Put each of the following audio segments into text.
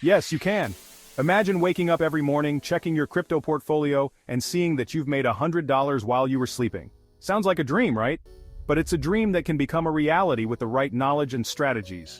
Yes, you can. Imagine waking up every morning, checking your crypto portfolio, and seeing that you've made $100 while you were sleeping. Sounds like a dream, right? But it's a dream that can become a reality with the right knowledge and strategies.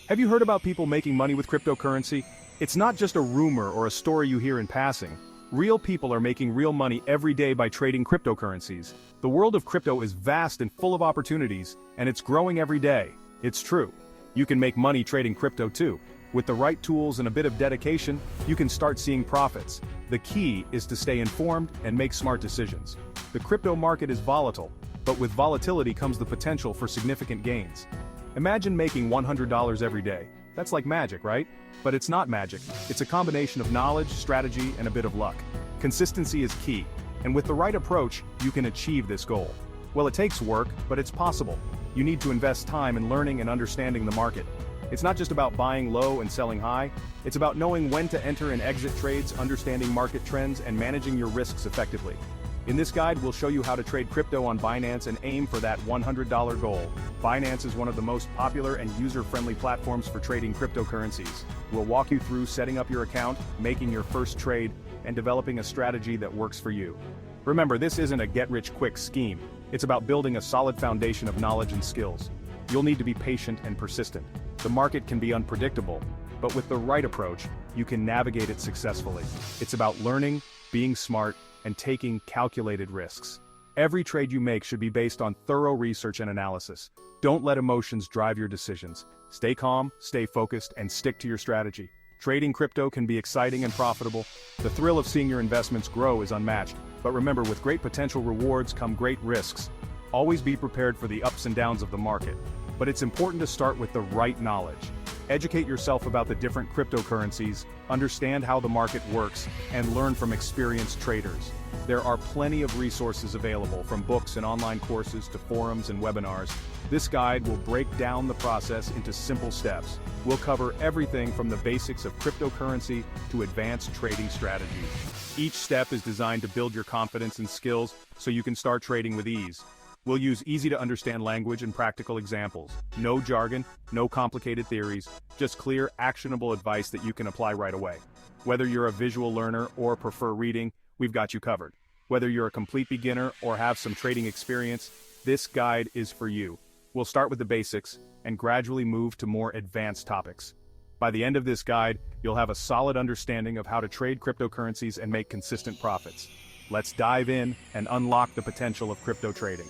Have you heard about people making money with cryptocurrency? It's not just a rumor or a story you hear in passing. Real people are making real money every day by trading cryptocurrencies. The world of crypto is vast and full of opportunities, and it's growing every day. It's true. You can make money trading crypto too. With the right tools and a bit of dedication, you can start seeing profits. The key is to stay informed and make smart decisions. The crypto market is volatile, but with volatility comes the potential for significant gains. Imagine making $100 every day. That's like magic, right? But it's not magic. It's a combination of knowledge, strategy, and a bit of luck. Consistency is key, and with the right approach, you can achieve this goal. Well, it takes work, but it's possible. You need to invest time in learning and understanding the market. It's not just about buying low and selling high, it's about knowing when to enter and exit trades, understanding market trends, and managing your risks effectively. In this guide, we'll show you how to trade crypto on Binance and aim for that $100 goal. Binance is one of the most popular and user-friendly platforms for trading cryptocurrencies. We'll walk you through setting up your account, making your first trade, and developing a strategy that works for you. Remember, this isn't a get-rich-quick scheme. It's about building a solid foundation of knowledge and skills. You'll need to be patient and persistent. The market can be unpredictable, but with the right approach, you can navigate it successfully. It's about learning, being smart, and taking calculated risks. Every trade you make should be based on thorough research and analysis. Don't let emotions drive your decisions. Stay calm, stay focused, and stick to your strategy. Trading crypto can be exciting and profitable. The thrill of seeing your investments grow is unmatched. But remember, with great potential rewards come great risks. Always be prepared for the ups and downs of the market. But it's important to start with the right knowledge. Educate yourself about the different cryptocurrencies, understand how the market works, and learn from experienced traders. There are plenty of resources available, from books and online courses to forums and webinars. This guide will break down the process into simple steps. We'll cover everything from the basics of cryptocurrency to advanced trading strategies. Each step is designed to build your confidence and skills so you can start trading with ease. We'll use easy-to-understand language and practical examples. No jargon, no complicated theories, just clear, actionable advice that you can apply right away. Whether you're a visual learner or prefer reading, we've got you covered. Whether you're a complete beginner or have some trading experience, this guide is for you. We'll start with the basics and gradually move to more advanced topics. By the end of this guide, you'll have a solid understanding of how to trade cryptocurrencies and make consistent profits. Let's dive in and unlock the potential of crypto trading.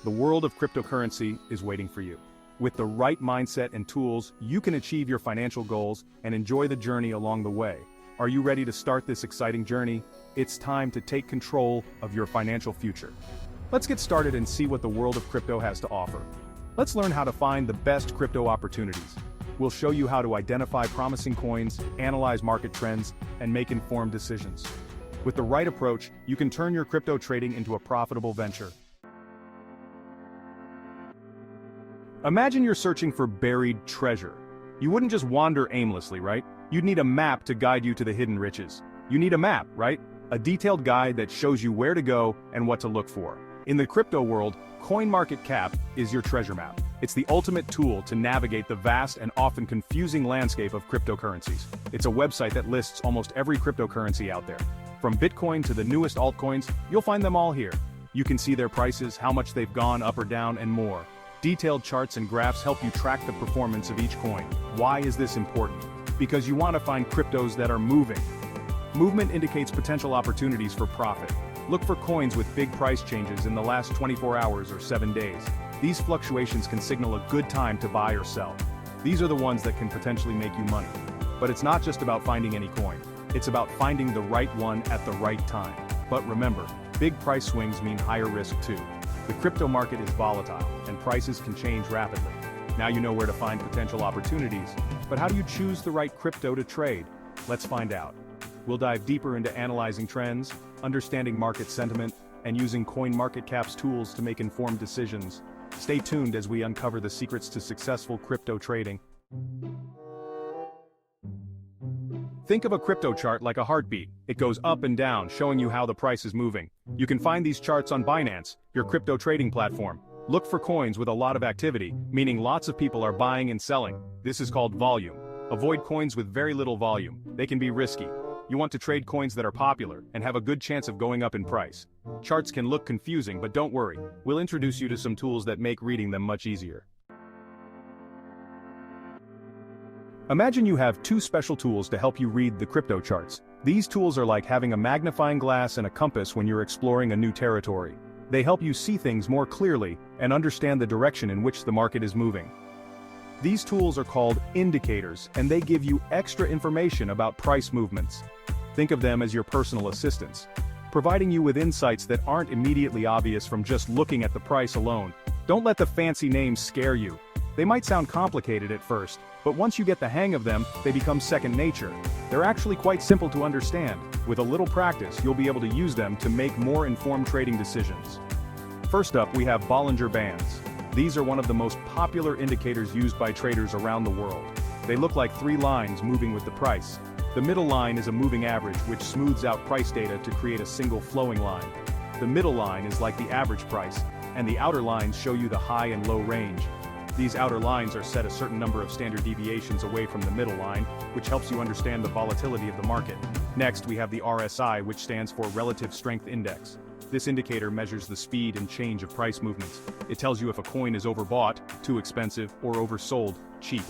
The world of cryptocurrency is waiting for you. With the right mindset and tools, you can achieve your financial goals and enjoy the journey along the way. Are you ready to start this exciting journey? It's time to take control of your financial future. Let's get started and see what the world of crypto has to offer. Let's learn how to find the best crypto opportunities. We'll show you how to identify promising coins, analyze market trends, and make informed decisions. With the right approach, you can turn your crypto trading into a profitable venture. Imagine you're searching for buried treasure. You wouldn't just wander aimlessly, right? You'd need a map to guide you to the hidden riches. You need a map, right? A detailed guide that shows you where to go and what to look for. In the crypto world, CoinMarketCap is your treasure map. It's the ultimate tool to navigate the vast and often confusing landscape of cryptocurrencies. It's a website that lists almost every cryptocurrency out there. From Bitcoin to the newest altcoins, you'll find them all here. You can see their prices, how much they've gone up or down, and more. Detailed charts and graphs help you track the performance of each coin. Why is this important? Because you want to find cryptos that are moving. Movement indicates potential opportunities for profit. Look for coins with big price changes in the last 24 hours or 7 days. These fluctuations can signal a good time to buy or sell. These are the ones that can potentially make you money. But it's not just about finding any coin. It's about finding the right one at the right time. But remember, big price swings mean higher risk too. The crypto market is volatile, and prices can change rapidly. Now you know where to find potential opportunities, but how do you choose the right crypto to trade? Let's find out. We'll dive deeper into analyzing trends, understanding market sentiment, and using CoinMarketCap's tools to make informed decisions. Stay tuned as we uncover the secrets to successful crypto trading. Think of a crypto chart like a heartbeat. It goes up and down, showing you how the price is moving. You can find these charts on Binance, your crypto trading platform. Look for coins with a lot of activity, meaning lots of people are buying and selling. This is called volume. Avoid coins with very little volume. They can be risky. You want to trade coins that are popular and have a good chance of going up in price. Charts can look confusing, but don't worry. We'll introduce you to some tools that make reading them much easier. Imagine you have two special tools to help you read the crypto charts. These tools are like having a magnifying glass and a compass when you're exploring a new territory. They help you see things more clearly and understand the direction in which the market is moving. These tools are called indicators, and they give you extra information about price movements. Think of them as your personal assistants, providing you with insights that aren't immediately obvious from just looking at the price alone. Don't let the fancy names scare you. They might sound complicated at first, but once you get the hang of them, they become second nature. They're actually quite simple to understand. With a little practice, you'll be able to use them to make more informed trading decisions. First up, we have Bollinger Bands. These are one of the most popular indicators used by traders around the world. They look like three lines moving with the price. The middle line is a moving average which smooths out price data to create a single flowing line. The middle line is like the average price, and the outer lines show you the high and low range. These outer lines are set a certain number of standard deviations away from the middle line, which helps you understand the volatility of the market. Next, we have the RSI, which stands for Relative Strength Index. This indicator measures the speed and change of price movements. It tells you if a coin is overbought, too expensive, or oversold, cheap.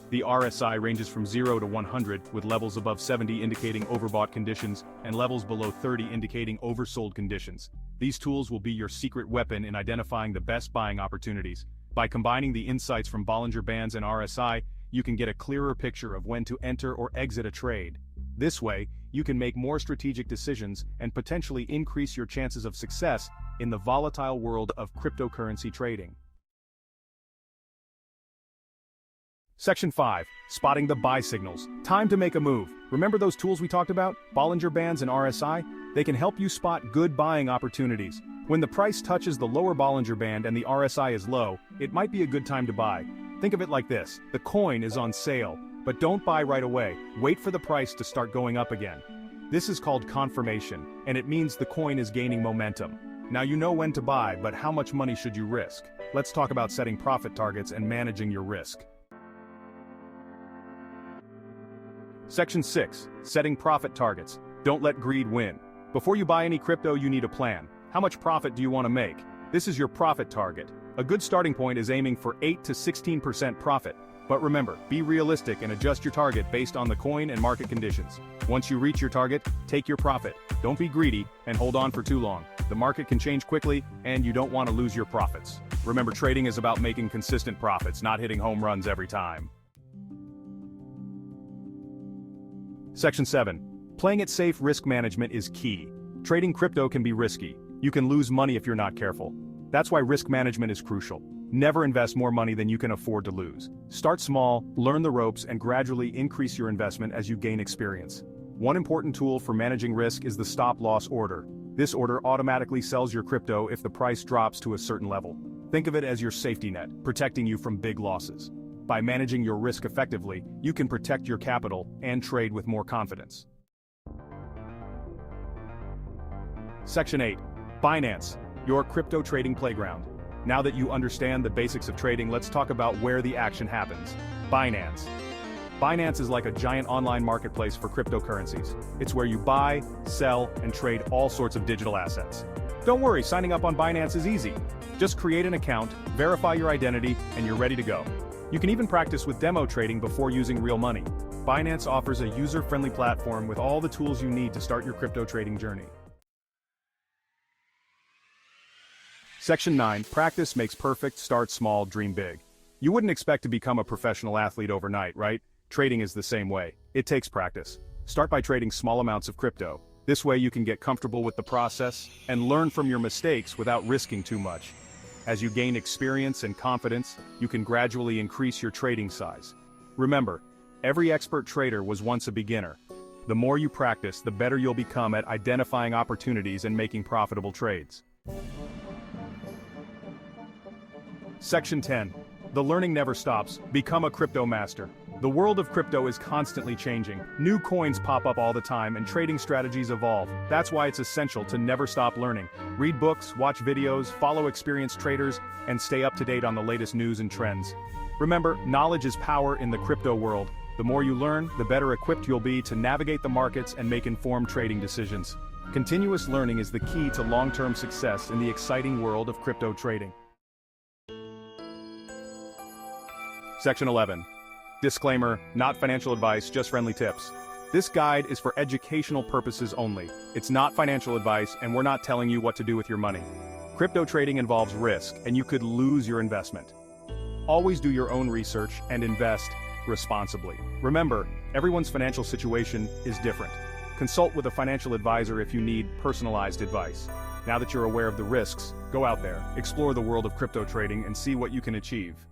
The RSI ranges from 0 to 100, with levels above 70 indicating overbought conditions, and levels below 30 indicating oversold conditions. These tools will be your secret weapon in identifying the best buying opportunities. By combining the insights from Bollinger Bands and RSI, you can get a clearer picture of when to enter or exit a trade. This way, you can make more strategic decisions and potentially increase your chances of success in the volatile world of cryptocurrency trading. Section 5. Spotting the buy signals. Time to make a move. Remember those tools we talked about? Bollinger Bands and RSI? They can help you spot good buying opportunities. When the price touches the lower Bollinger Band and the RSI is low, it might be a good time to buy. Think of it like this: the coin is on sale, but don't buy right away. Wait for the price to start going up again. This is called confirmation, and it means the coin is gaining momentum. Now you know when to buy, but how much money should you risk? Let's talk about setting profit targets and managing your risk. Section 6. Setting profit targets. Don't let greed win. Before you buy any crypto, you need a plan. How much profit do you want to make? This is your profit target. A good starting point is aiming for 8 to 16% profit. But remember, be realistic and adjust your target based on the coin and market conditions. Once you reach your target, take your profit. Don't be greedy and hold on for too long. The market can change quickly, and you don't want to lose your profits. Remember, trading is about making consistent profits, not hitting home runs every time. Section 7. Playing it safe. Risk management is key. Trading crypto can be risky. You can lose money if you're not careful. That's why risk management is crucial. Never invest more money than you can afford to lose. Start small, learn the ropes, and gradually increase your investment as you gain experience. One important tool for managing risk is the stop-loss order. This order automatically sells your crypto if the price drops to a certain level. Think of it as your safety net, protecting you from big losses. By managing your risk effectively, you can protect your capital and trade with more confidence. Section 8. Binance, your crypto trading playground. Now that you understand the basics of trading, let's talk about where the action happens. Binance. Binance is like a giant online marketplace for cryptocurrencies. It's where you buy, sell, and trade all sorts of digital assets. Don't worry, signing up on Binance is easy. Just create an account, verify your identity, and you're ready to go. You can even practice with demo trading before using real money. Binance offers a user-friendly platform with all the tools you need to start your crypto trading journey. Section 9. Practice makes perfect. Start small, dream big. You wouldn't expect to become a professional athlete overnight, right? Trading is the same way. It takes practice. Start by trading small amounts of crypto. This way you can get comfortable with the process and learn from your mistakes without risking too much. As you gain experience and confidence, you can gradually increase your trading size. Remember, every expert trader was once a beginner. The more you practice, the better you'll become at identifying opportunities and making profitable trades. Section 10. The learning never stops. Become a crypto master. The world of crypto is constantly changing. New coins pop up all the time and trading strategies evolve. That's why it's essential to never stop learning. Read books, watch videos, follow experienced traders, and stay up to date on the latest news and trends. Remember, knowledge is power in the crypto world. The more you learn, the better equipped you'll be to navigate the markets and make informed trading decisions. Continuous learning is the key to long-term success in the exciting world of crypto trading. Section 11. Disclaimer, not financial advice, just friendly tips. This guide is for educational purposes only. It's not financial advice, and we're not telling you what to do with your money. Crypto trading involves risk, and you could lose your investment. Always do your own research and invest responsibly. Remember, everyone's financial situation is different. Consult with a financial advisor if you need personalized advice. Now that you're aware of the risks, go out there, explore the world of crypto trading, and see what you can achieve.